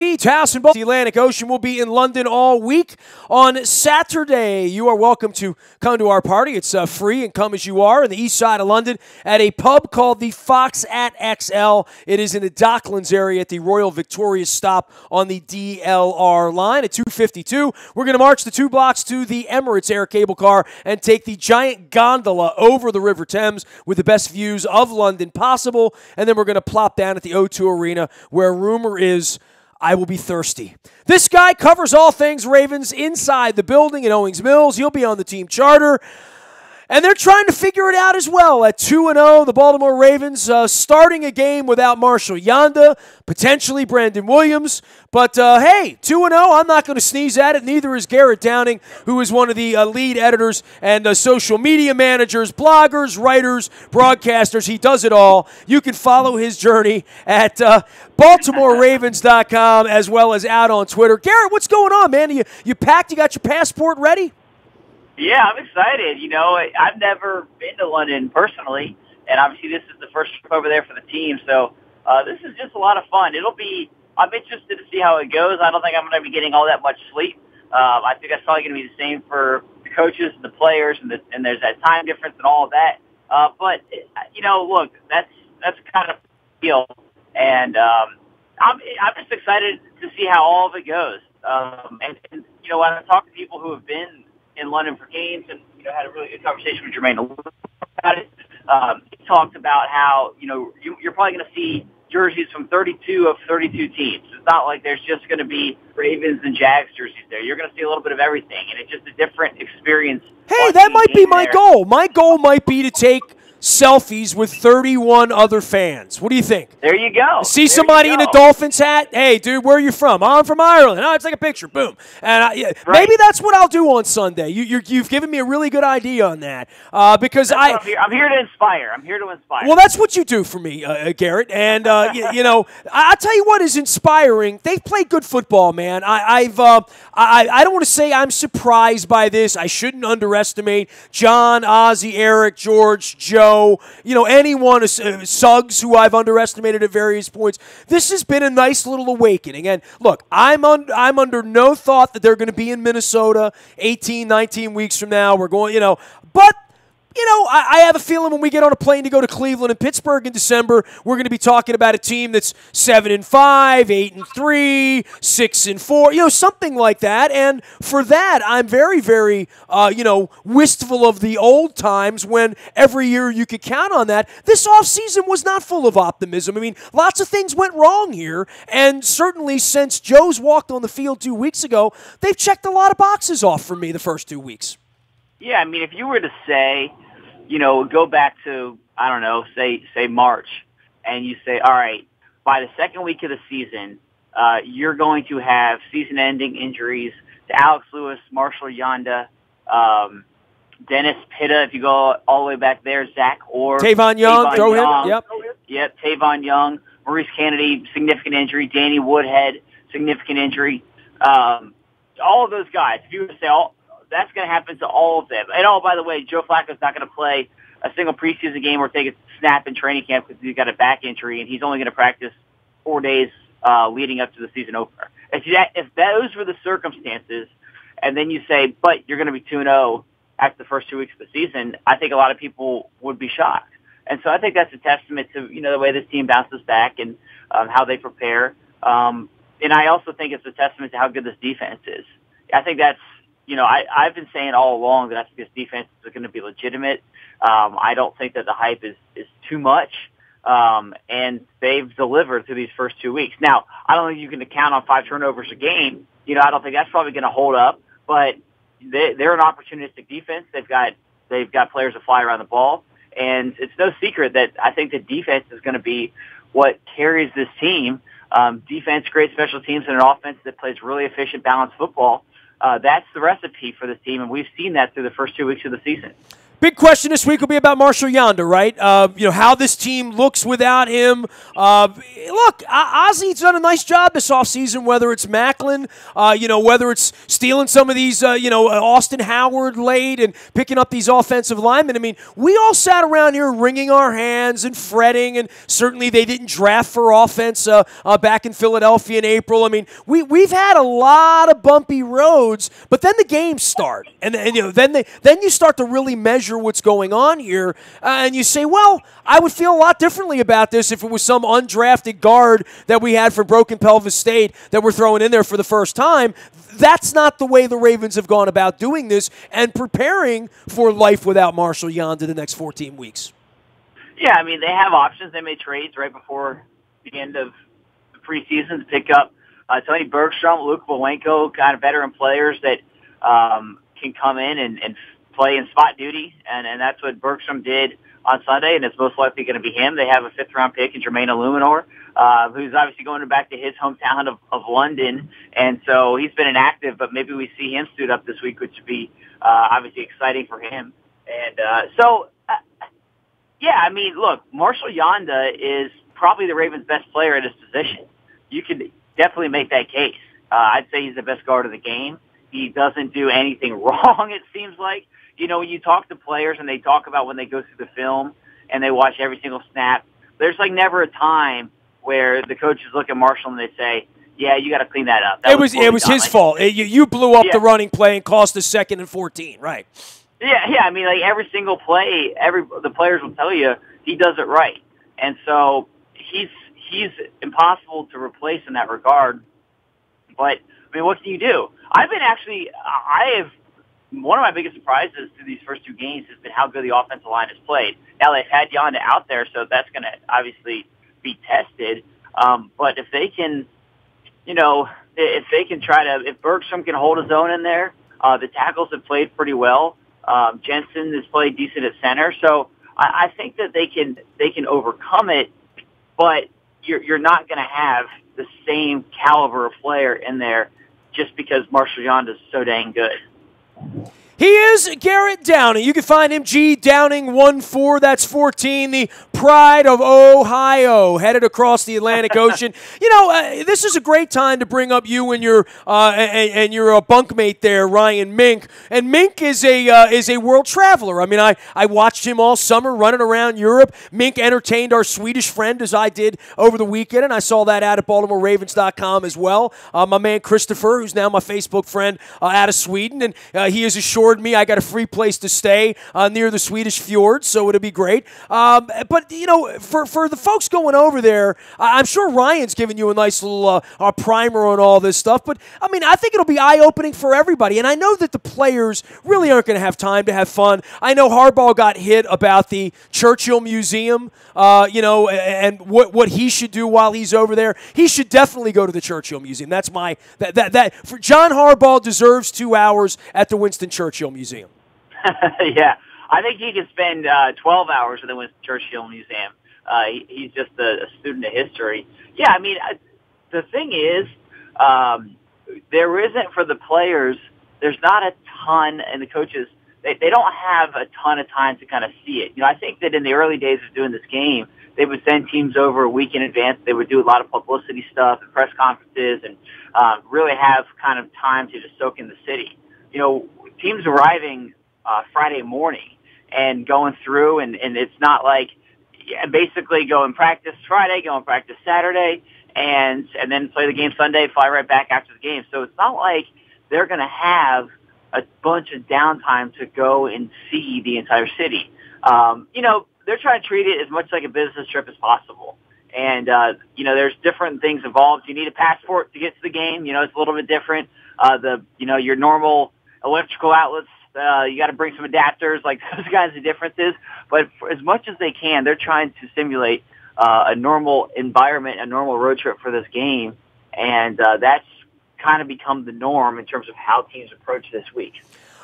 House in both the Atlantic Ocean will be in London all week. On Saturday, you are welcome to come to our party. It's free and come as you are in the east side of London at a pub called the Fox at XL. It is in the Docklands area at the Royal Victoria stop on the DLR line at 252. We're going to march the 2 blocks to the Emirates Air cable car and take the giant gondola over the River Thames with the best views of London possible. And then we're going to plop down at the O2 Arena where rumor is I will be thirsty. This guy covers all things Ravens inside the building at Owings Mills. He'll be on the team charter. And they're trying to figure it out as well. At 2-0, the Baltimore Ravens starting a game without Marshall Yanda, potentially Brandon Williams. But, hey, 2-0, I'm not going to sneeze at it. Neither is Garrett Downing, who is one of the lead editors and social media managers, bloggers, writers, broadcasters. He does it all. You can follow his journey at BaltimoreRavens.com as well as out on Twitter. Garrett, what's going on, man? You packed? You got your passport ready? Yeah, I'm excited. You know, I've never been to London personally, and obviously this is the first trip over there for the team, so this is just a lot of fun. I'm interested to see how it goes. I don't think I'm going to be getting all that much sleep. I think that's probably going to be the same for the coaches and the players, and there's that time difference and all of that. But, you know, look, that's kind of the deal, and I'm just excited to see how all of it goes. And, you know, when I talk to people who have been in London for games, and you know, had a really good conversation with Jermaine about it. He talked about how you're probably going to see jerseys from 32 of 32 teams. It's not like there's just going to be Ravens and Jags jerseys there. You're going to see a little bit of everything, and it's just a different experience. Hey, that might be my goal. My goal might be to take selfies with 31 other fans. What do you think? There you go. See somebody in a Dolphins hat? Hey, dude, where are you from? I'm from Ireland. Oh, take a picture. Boom. And maybe that's what I'll do on Sunday. You've given me a really good idea on that because I'm here to inspire. Well, that's what you do for me, Garrett. And you know, I'll tell you what is inspiring. They've played good football, man. I don't want to say I'm surprised by this. I shouldn't underestimate John, Ozzie, Eric, George, Joe. You know, anyone, Suggs, who I've underestimated at various points. This has been a nice little awakening. And look, I'm under no thought that they're going to be in Minnesota 18, 19 weeks from now. We're going, you know, but you know, I have a feeling when we get on a plane to go to Cleveland and Pittsburgh in December, we're going to be talking about a team that's 7-5, 8-3, 6-4, you know, something like that. And for that, I'm very, very, you know, wistful of the old times when every year you could count on that. This offseason was not full of optimism. I mean, lots of things went wrong here, and certainly since Joe's walked on the field 2 weeks ago, they've checked a lot of boxes off for me the first 2 weeks. Yeah, I mean, if you were to say, you know, go back to, I don't know, say March, and you say, all right, by the second week of the season, you're going to have season-ending injuries to Alex Lewis, Marshall Yanda, Dennis Pitta, if you go all the way back there, Zach Orr. Tavon Young, throw him, Yep, Tavon Young, Maurice Kennedy, significant injury, Danny Woodhead, significant injury. All of those guys, if you were to say that's going to happen to all of them. And, oh, by the way, Joe Flacco's not going to play a single preseason game or take a snap in training camp because he's got a back injury, and he's only going to practice 4 days leading up to the season opener. If those were the circumstances, and then you say, but you're going to be 2-0 after the first 2 weeks of the season, I think a lot of people would be shocked. And so I think that's a testament to, you know, the way this team bounces back and how they prepare. And I also think it's a testament to how good this defense is. I think that's, you know, I've been saying all along that I think this defense is going to be legitimate. I don't think that the hype is too much, and they've delivered through these first 2 weeks. Now, I don't think you can count on 5 turnovers a game. You know, I don't think that's probably going to hold up, but they're an opportunistic defense. They've got players that fly around the ball, and it's no secret that I think the defense is going to be what carries this team. Defense, great special teams, and an offense that plays really efficient, balanced football. That's the recipe for this team, and we've seen that through the first 2 weeks of the season. Big question this week will be about Marshall Yonder, right? How this team looks without him. Look, Ozzy's done a nice job this offseason, whether it's Macklin, whether it's stealing some of these, Austin Howard late and picking up these offensive linemen. I mean, we all sat around here wringing our hands and fretting, and certainly they didn't draft for offense back in Philadelphia in April. I mean, we've had a lot of bumpy roads, but then the games start, and then you start to really measure what's going on here, and you say, well, I would feel a lot differently about this if it was some undrafted guard that we had from Broken Pelvis State that we're throwing in there for the first time. That's not the way the Ravens have gone about doing this and preparing for life without Marshall Yonder the next 14 weeks. Yeah, I mean, they have options. They made trades right before the end of the preseason to pick up Tony Bergstrom, Luke Malenko, kind of veteran players that can come in and play in spot duty, and that's what Bergstrom did on Sunday, and it's most likely going to be him. They have a fifth-round pick in Jermaine Illuminor, who's obviously going back to his hometown of London, and so he's been inactive, but maybe we see him suit up this week, which would be obviously exciting for him. And yeah, I mean, look, Marshall Yanda is probably the Ravens' best player at his position. You can definitely make that case. I'd say he's the best guard of the game. He doesn't do anything wrong, it seems like. When you talk to players and they talk about when they go through the film and they watch every single snap, there's like never a time where the coaches look at Marshall and they say, yeah, you got to clean that up. It was his fault. You blew up the running play and cost us 2nd and 14, right? Yeah. I mean, like every single play, the players will tell you he does it right. And so he's impossible to replace in that regard. But, I mean, what can you do? One of my biggest surprises through these first two games has been how good the offensive line has played. Now, they've had Yonda out there, so that's going to obviously be tested. But if they can, if Bergstrom can hold his own in there, the tackles have played pretty well. Jensen has played decent at center. So I think that they can overcome it, but you're not going to have the same caliber of player in there just because Marshall Yonda is so dang good. He is Garrett Downing. You can find him, G Downing 14. That's 14, the pride of Ohio, headed across the Atlantic Ocean. This is a great time to bring up you and your bunkmate there, Ryan Mink. And Mink is a world traveler. I mean, I watched him all summer running around Europe. Mink entertained our Swedish friend as I did over the weekend, and I saw that out at BaltimoreRavens.com as well. My man Christopher, who's now my Facebook friend out of Sweden, and he has assured me I got a free place to stay near the Swedish fjords, so it'll be great. But, for the folks going over there, I'm sure Ryan's giving you a nice little primer on all this stuff, but, I mean, I think it'll be eye-opening for everybody, and I know that the players really aren't going to have time to have fun. I know Harbaugh got hit about the Churchill Museum, and what he should do while he's over there. He should definitely go to the Churchill Museum. That's for John Harbaugh deserves 2 hours at the Winston Churchill Museum. Yeah, I think he could spend 12 hours at the Winston Churchill Museum. He's just a student of history. Yeah, I mean, the thing is, there isn't for the players, there's not a ton, and the coaches, they don't have a ton of time to kind of see it. I think that in the early days of doing this game, they would send teams over a week in advance. They would do a lot of publicity stuff and press conferences and really have kind of time to just soak in the city. Teams arriving Friday morning and going through, and it's not like basically go and practice Friday, go and practice Saturday, and then play the game Sunday, fly right back after the game. So it's not like they're going to have a bunch of downtime to go and see the entire city. They're trying to treat it as much like a business trip as possible. And, there's different things involved. You need a passport to get to the game. It's a little bit different. Your normal electrical outlets, you got to bring some adapters, like those kinds of differences. But for as much as they can, they're trying to simulate a normal environment, a normal road trip for this game. And that's kind of become the norm in terms of how teams approach this week.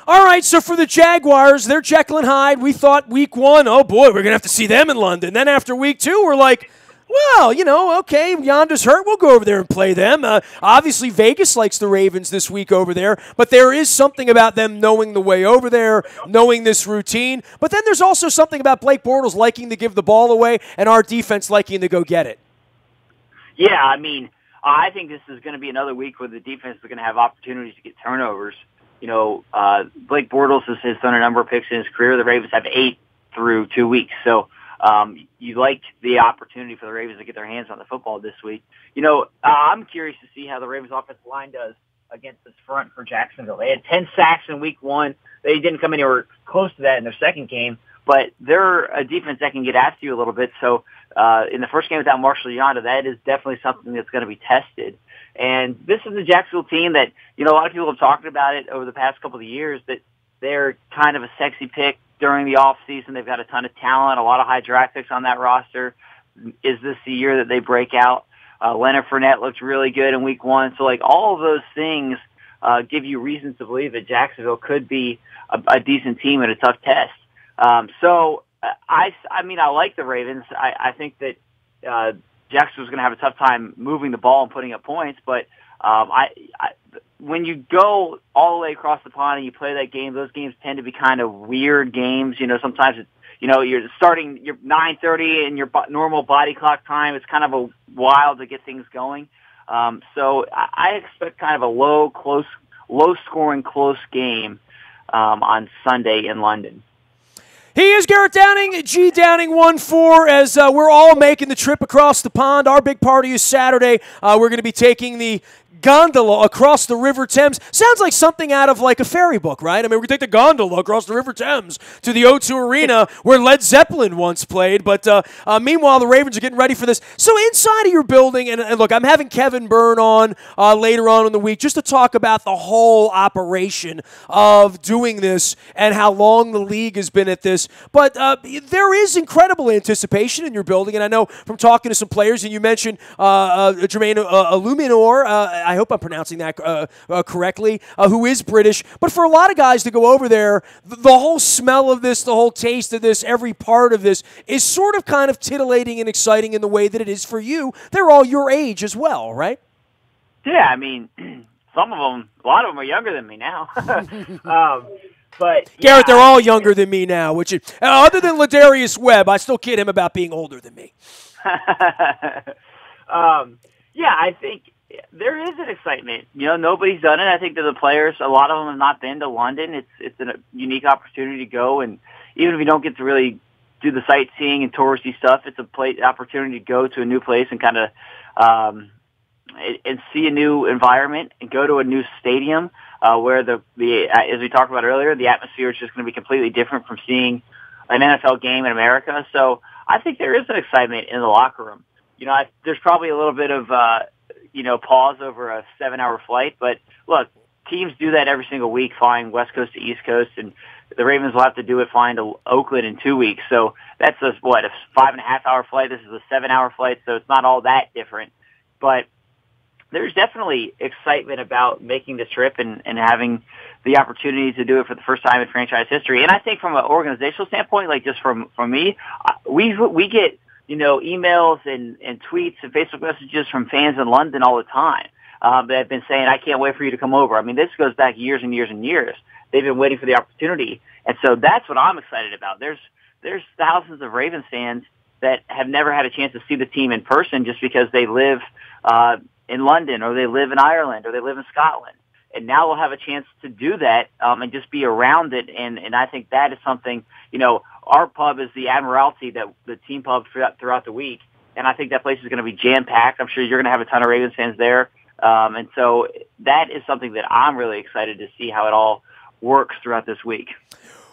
All right, so for the Jaguars, they're Jekyll and Hyde. We thought week 1, oh boy, we're going to have to see them in London. Then after week 2, we're like, Well, okay, Yonder's hurt. We'll go over there and play them. Obviously, Vegas likes the Ravens this week over there, but there is something about them knowing the way over there, knowing this routine. But then there's also something about Blake Bortles liking to give the ball away and our defense liking to go get it. Yeah, I mean, I think this is going to be another week where the defense is going to have opportunities to get turnovers. Blake Bortles has done a number of picks in his career. The Ravens have 8 through 2 weeks. So you like the opportunity for the Ravens to get their hands on the football this week. I'm curious to see how the Ravens offensive line does against this front for Jacksonville. They had 10 sacks in week 1. They didn't come anywhere close to that in their second game, but they're a defense that can get after you a little bit. So in the first game without Marshall Yanda, that is definitely something that's going to be tested. And this is a Jacksonville team that, a lot of people have talked about it over the past couple of years, that they're kind of a sexy pick during the offseason. They've got a ton of talent, a lot of high draft picks on that roster. Is this the year that they break out? Leonard Fournette looked really good in week 1. So, all of those things give you reasons to believe that Jacksonville could be a decent team at a tough test. I like the Ravens. I think that Jacksonville's going to have a tough time moving the ball and putting up points, but when you go all the way across the pond and you play that game, those games tend to be kind of weird games. Sometimes it's, you're starting your 9:30 in your normal body clock time. It's kind of a while to get things going. So I expect kind of a low-scoring, close game on Sunday in London. He is Garrett Downing, G Downing 1-4, as we're all making the trip across the pond. Our big party is Saturday. We're going to be taking the gondola across the River Thames. Sounds like something out of a fairy book, right? I mean, we could take the gondola across the River Thames to the O2 Arena where Led Zeppelin once played. But meanwhile, the Ravens are getting ready for this. So inside of your building, and look, I'm having Kevin Byrne on later on in the week just to talk about the whole operation of doing this and how long the league has been at this. But there is incredible anticipation in your building, and I know from talking to some players, and you mentioned Jermaine Illuminor, I hope I'm pronouncing that correctly, who is British. But for a lot of guys to go over there, the whole smell of this, the whole taste of this, every part of this is sort of kind of tittillating and exciting in the way that it is for you. They're all your age as well, right? Yeah, I mean, a lot of them are younger than me now. But yeah, Garrett, they're all younger than me now, which is, other than Ladarius Webb, I still kid him about being older than me. Yeah, I think there is an excitement. Nobody's done it. I think that the players, a lot of them have not been to London. It's a unique opportunity to go, and even if you don't get to really do the sightseeing and touristy stuff, it's a opportunity to go to a new place and kind of and see a new environment and go to a new stadium where the as we talked about earlier, the atmosphere is just going to be completely different from seeing an NFL game in America. So I think there is an excitement in the locker room. There's probably a little bit of pause over a 7-hour flight. But look, teams do that every single week, flying West Coast to East Coast, and the Ravens will have to do it flying to Oakland in 2 weeks. So that's a 5.5-hour flight. This is a 7-hour flight, so it's not all that different. But there's definitely excitement about making the trip and having the opportunity to do it for the first time in franchise history. And I think from an organizational standpoint, just from me, we get emails and tweets and Facebook messages from fans in London all the time that have been saying, I can't wait for you to come over. I mean, this goes back years and years and years. They've been waiting for the opportunity. And so that's what I'm excited about. There's thousands of Ravens fans that have never had a chance to see the team in person just because they live in London or they live in Ireland or they live in Scotland. And now we'll have a chance to do that and just be around it. And I think that is something, our pub is the Admiralty, that the team pub throughout the week. And I think that place is going to be jam-packed. I'm sure you're going to have a ton of Ravens fans there. And so that is something that I'm really excited to see how it all works throughout this week.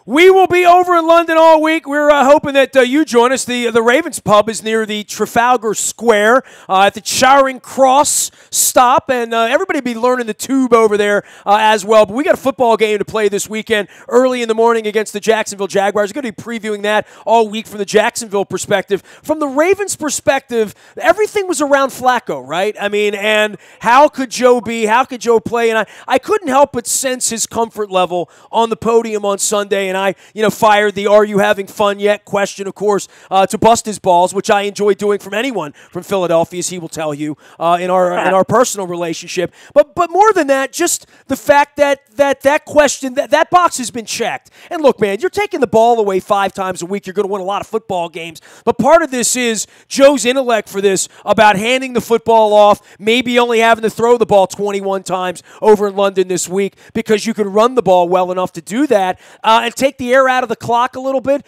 We will be over in London all week. We're hoping that you join us. The Ravens Pub is near the Trafalgar Square at the Charing Cross stop, and everybody will be learning the tube over there as well. But we got a football game to play this weekend early in the morning against the Jacksonville Jaguars. We're going to be previewing that all week from the Jacksonville perspective. From the Ravens perspective, everything was around Flacco, right? I mean, and how could Joe play? And I couldn't help but sense his comfort level on the podium on Sunday. and I, fired the "Are you having fun yet?" question, of course, to bust his balls, which I enjoy doing from anyone from Philadelphia, as he will tell you in our personal relationship. But more than that, just the fact that question, that box has been checked. And look, man, you're taking the ball away 5 times a week. You're going to win a lot of football games. But part of this is Joe's intellect for this about handing the football off, maybe only having to throw the ball 21 times over in London this week because you can run the ball well enough to do that and take the air out of the clock a little bit.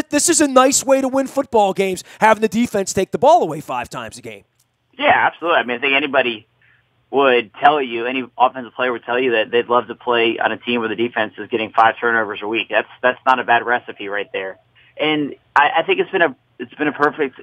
This is a nice way to win football games, having the defense take the ball away 5 times a game. Yeah, absolutely. I mean, I think anybody would tell you, any offensive player would tell you that they'd love to play on a team where the defense is getting 5 turnovers a week. That's not a bad recipe right there. And I think it's been a perfect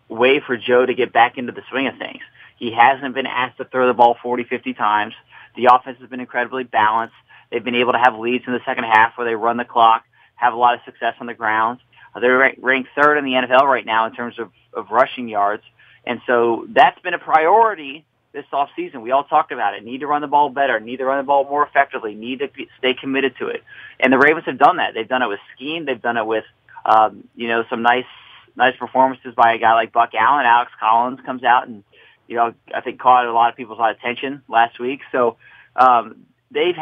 way for Joe to get back into the swing of things. He hasn't been asked to throw the ball 40, 50 times. The offense has been incredibly balanced. They've been able to have leads in the second half where they run the clock, have a lot of success on the ground. They're ranked 3rd in the NFL right now in terms of rushing yards. And so that's been a priority this offseason. We all talked about it. Need to run the ball better. Need to run the ball more effectively. Need to stay committed to it. And the Ravens have done that. They've done it with scheme. They've done it with, some nice performances by a guy like Buck Allen. Alex Collins comes out and, I think caught a lot of people's attention last week. So they've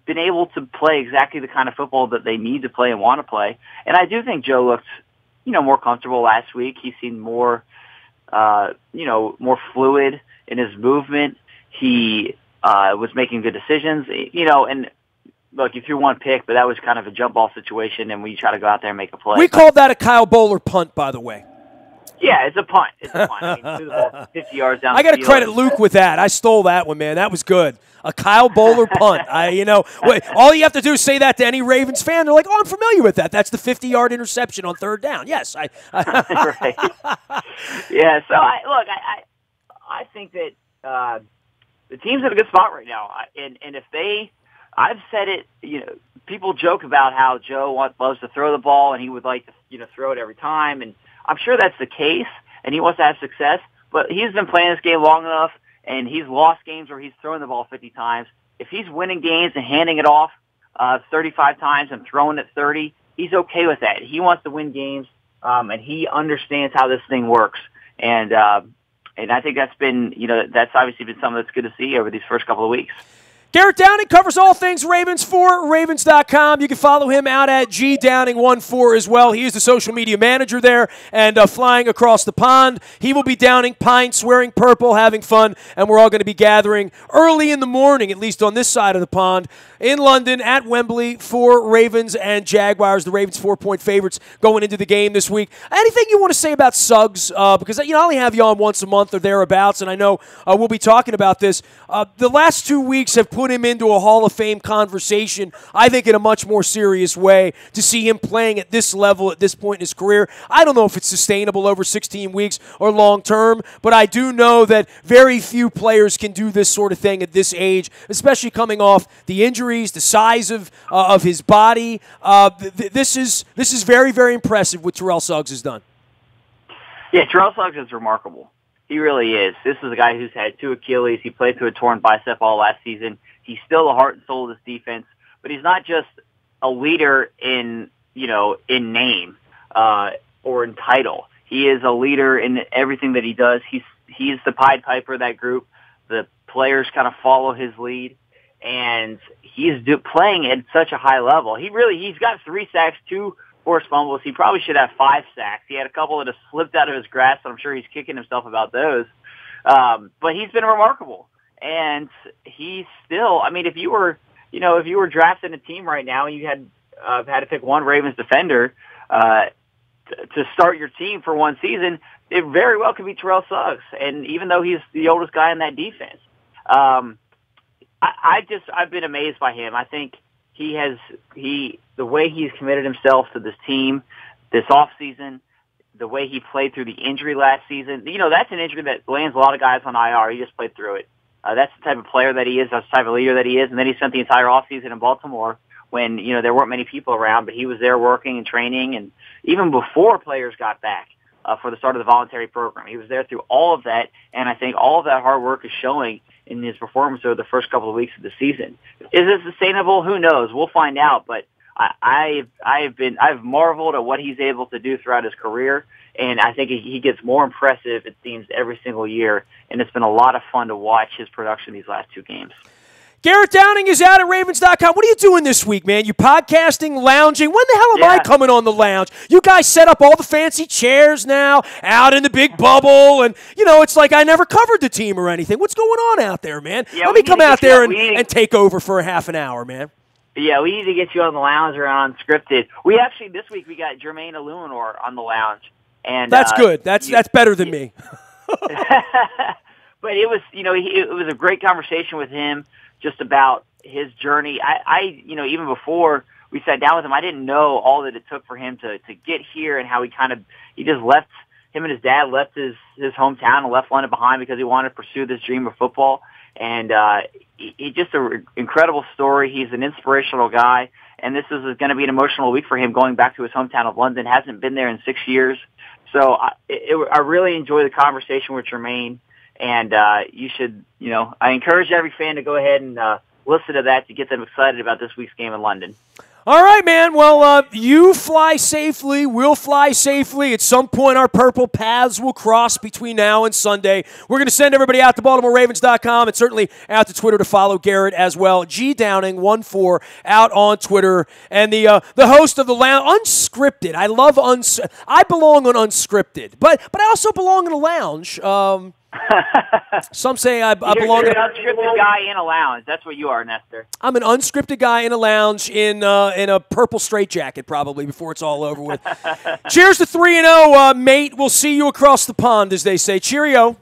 been able to play exactly the kind of football that they need to play and want to play. And I do think Joe looked, more comfortable last week. He seemed more, more fluid in his movement. He was making good decisions, and look, you threw one pick, but that was kind of a jump ball situation, and we try to go out there and make a play. We called that a Kyle Bowler punt, by the way. Yeah, it's a punt. I mean, threw the ball 50 yards down I got to credit Luke with that. I stole that one, man. That was good. A Kyle Bowler punt. All you have to do is say that to any Ravens fan. They're like, "Oh, I'm familiar with that. That's the 50-yard interception on 3rd down." Yes, right. Yeah. So I think that the team's in a good spot right now, and if I've said it. People joke about how Joe loves to throw the ball, and he would like to throw it every time, and I'm sure that's the case, and he wants to have success. But he's been playing this game long enough, and he's lost games where he's throwing the ball 50 times. If he's winning games and handing it off 35 times and throwing it 30, he's okay with that. He wants to win games, and he understands how this thing works. And I think that's been, that's obviously been something that's good to see over these first couple of weeks. Garrett Downing covers all things Ravens for Ravens.com. You can follow him out at GDowning14 as well. He is the social media manager there and flying across the pond. He will be downing pints, wearing purple, having fun, and we're all going to be gathering early in the morning, at least on this side of the pond, in London at Wembley for Ravens and Jaguars. The Ravens 4-point favorites going into the game this week. Anything you want to say about Suggs? Because I only have you on once a month or thereabouts, and I know we'll be talking about this. The last 2 weeks have put him into a Hall of Fame conversation, I think, in a much more serious way. To see him playing at this level at this point in his career, I don't know if it's sustainable over 16 weeks or long term, but I do know that very few players can do this sort of thing at this age, especially coming off the injuries, the size of his body. This is very, very impressive what Terrell Suggs has done. Yeah, Terrell Suggs is remarkable. He really is. This is a guy who's had 2 Achilles. He played through a torn bicep all last season. He's still the heart and soul of this defense, but he's not just a leader in name or in title. He is a leader in everything that he does. He's the Pied Piper of that group. The players kind of follow his lead, and he's playing at such a high level. He's got 3 sacks, 2 forced fumbles. He probably should have 5 sacks. He had a couple that have slipped out of his grasp, and I'm sure he's kicking himself about those. But he's been remarkable. And he's still, if you were drafting a team right now and you had to pick one Ravens defender to start your team for one season, it very well could be Terrell Suggs. And even though he's the oldest guy in that defense, I've been amazed by him. I think the way he's committed himself to this team this offseason, the way he played through the injury last season, that's an injury that lands a lot of guys on IR. He just played through it. That's the type of player that he is. That's the type of leader that he is. And then he spent the entire offseason in Baltimore when, there weren't many people around, but he was there working and training. And even before players got back for the start of the voluntary program, he was there through all of that. And I think all of that hard work is showing in his performance over the first couple of weeks of the season. Is it sustainable? Who knows? We'll find out. But I've marveled at what he's able to do throughout his career, and I think he gets more impressive, it seems, every single year, and it's been a lot of fun to watch his production these last 2 games. Garrett Downing is out at Ravens.com. What are you doing this week, man? You podcasting, lounging? When the hell am I coming on the lounge? You guys set up all the fancy chairs now, out in the big bubble, and, it's like I never covered the team or anything. What's going on out there, man? Yeah, Let me come out there and take over for a half an hour, man. Yeah, we need to get you on the lounge or on Unscripted. We actually, this week, we got Jermaine Illuminor on the lounge. And that's good. That's better than me. But it was, it was a great conversation with him just about his journey. I even before we sat down with him, I didn't know all that it took for him to get here and how he just left, him and his dad left his hometown and left London behind because he wanted to pursue this dream of football. And he just an incredible story. He's an inspirational guy, and this is going to be an emotional week for him going back to his hometown of London. Hasn't been there in 6 years. So I really enjoy the conversation with Jermaine, and you should, I encourage every fan to go ahead and listen to that to get them excited about this week's game in London. All right, man. Well, you fly safely. We'll fly safely. At some point, our purple paths will cross between now and Sunday. We're going to send everybody out to BaltimoreRavens.com and certainly out to Twitter to follow Garrett as well. G Downing14 out on Twitter. And the host of the lounge, Unscripted. I love I belong on Unscripted, but I also belong in a lounge. Some say I belong. You're an unscripted guy in a lounge. That's what you are, Nestor. I'm an unscripted guy in a lounge in a purple straitjacket, probably before it's all over with. Cheers to 3-0, mate. We'll see you across the pond, as they say. Cheerio.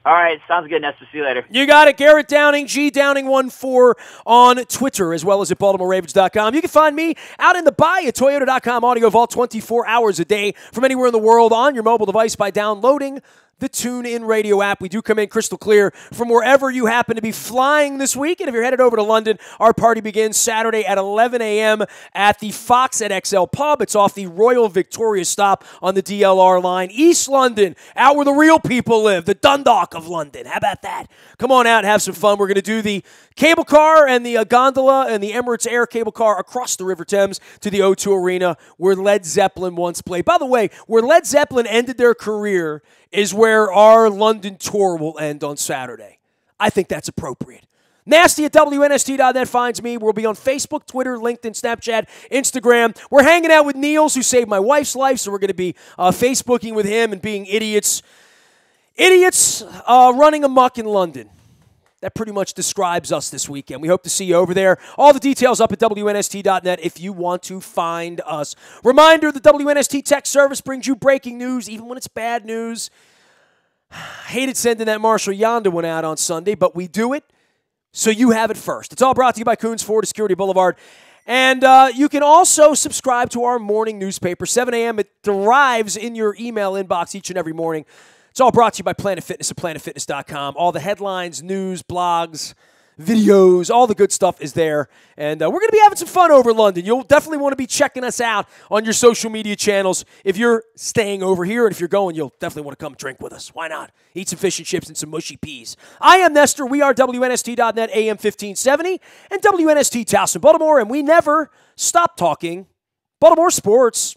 All right, sounds good, Nestor. See you later. You got it. Garrett Downing, G Downing14 on Twitter, as well as at BaltimoreRavens.com. You can find me out in the bay at Toyota.com Audio Vault 24 hours a day from anywhere in the world on your mobile device by downloading the TuneIn Radio app. We do come in crystal clear from wherever you happen to be flying this week. And if you're headed over to London, our party begins Saturday at 11 a.m. at the Fox at XL Pub. It's off the Royal Victoria stop on the DLR line. East London, out where the real people live, the Dundalk of London. How about that? Come on out and have some fun. We're going to do the cable car and the gondola and the Emirates Air cable car across the River Thames to the O2 Arena where Led Zeppelin once played. By the way, where Led Zeppelin ended their career is where our London tour will end on Saturday. I think that's appropriate. Nasty at WNST.net finds me. We'll be on Facebook, Twitter, LinkedIn, Snapchat, Instagram. We're hanging out with Niels, who saved my wife's life, so we're going to be Facebooking with him and being idiots. Idiots running amok in London. That pretty much describes us this weekend. We hope to see you over there. All the details up at WNST.net if you want to find us. Reminder, the WNST Tech Service brings you breaking news, even when it's bad news. Hated sending that Marshall Yonda one out on Sunday, but we do it, so you have it first. It's all brought to you by Coons Ford Security Boulevard. And you can also subscribe to our morning newspaper, 7 a.m. It arrives in your email inbox each and every morning. It's all brought to you by Planet Fitness at PlanetFitness.com. All the headlines, news, blogs, videos, all the good stuff is there. And we're going to be having some fun over in London. You'll definitely want to be checking us out on your social media channels. If you're staying over here and if you're going, you'll definitely want to come drink with us. Why not? Eat some fish and chips and some mushy peas. I am Nestor. We are WNST.net AM 1570 and WNST Towson, Baltimore. And we never stop talking Baltimore sports.